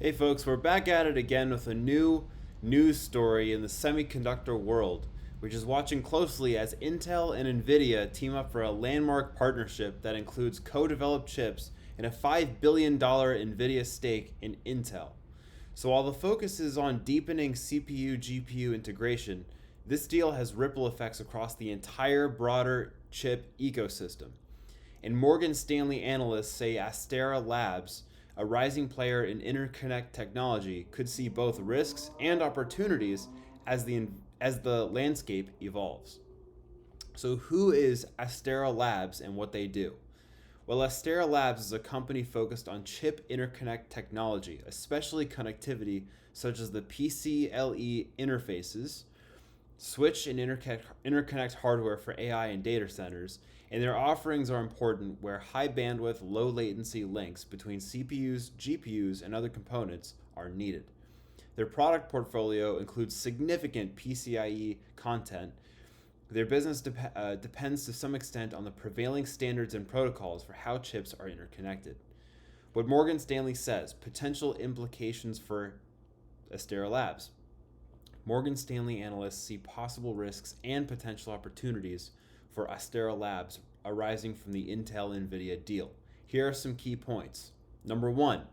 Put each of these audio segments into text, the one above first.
Hey folks, we're back at it again with a new news story in the semiconductor world, which is watching closely as Intel and NVIDIA team up for a landmark partnership that includes co-developed chips and a $5 billion NVIDIA stake in Intel. So while the focus is on deepening CPU-GPU integration, this deal has ripple effects across the entire broader chip ecosystem. And Morgan Stanley analysts say Astera Labs, a rising player in interconnect technology, could see both risks and opportunities as the landscape evolves. So, who is Astera Labs and what they do? Well, Astera Labs is a company focused on chip interconnect technology, especially connectivity such as the PCLE interfaces, switch and interconnect hardware for AI and data centers, and their offerings are important where high bandwidth, low latency links between CPUs, GPUs, and other components are needed. Their product portfolio includes significant PCIe content. Their business depends to some extent on the prevailing standards and protocols for how chips are interconnected. What Morgan Stanley says, potential implications for Astera Labs. Morgan Stanley analysts see possible risks and potential opportunities for Astera Labs arising from the Intel-NVIDIA deal. Here are some key points. Number one,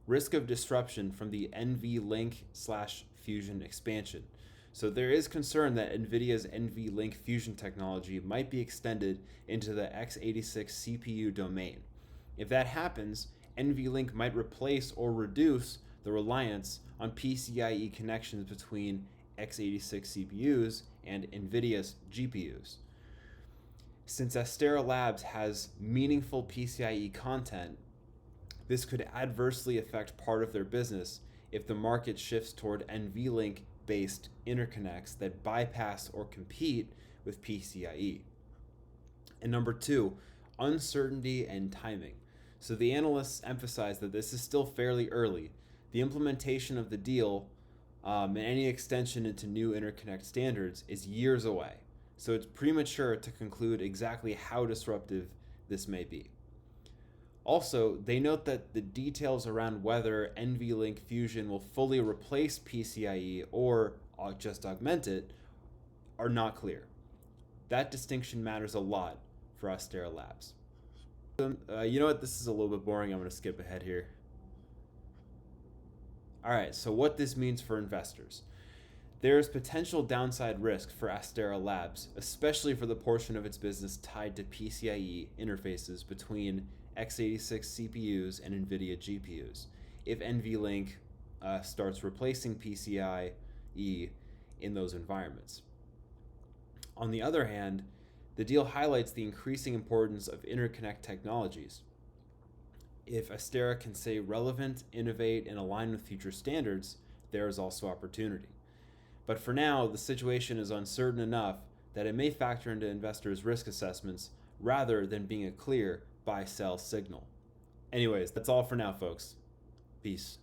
risk of disruption from the NVLink/Fusion expansion. So there is concern that NVIDIA's NVLink Fusion technology might be extended into the x86 CPU domain. If that happens, NVLink might replace or reduce the reliance on PCIe connections between x86 CPUs and NVIDIA's GPUs. Since Astera Labs has meaningful PCIe content, this could adversely affect part of their business if the market shifts toward NVLink-based interconnects that bypass or compete with PCIe. And number two, uncertainty and timing. So the analysts emphasize that this is still fairly early. The implementation of the deal and any extension into new interconnect standards is years away, so it's premature to conclude exactly how disruptive this may be. Also, they note that the details around whether NVLink Fusion will fully replace PCIe or just augment it are not clear. That distinction matters a lot for Astera Labs. You know what? This is a little bit boring. I'm going to skip ahead here. Alright, so what this means for investors. There is potential downside risk for Astera Labs, especially for the portion of its business tied to PCIe interfaces between x86 CPUs and NVIDIA GPUs, if NVLink starts replacing PCIe in those environments. On the other hand, the deal highlights the increasing importance of interconnect technologies. If Astera can stay relevant, innovate, and align with future standards, there is also opportunity. But for now, the situation is uncertain enough that it may factor into investors' risk assessments rather than being a clear buy-sell signal. Anyways, that's all for now, folks. Peace.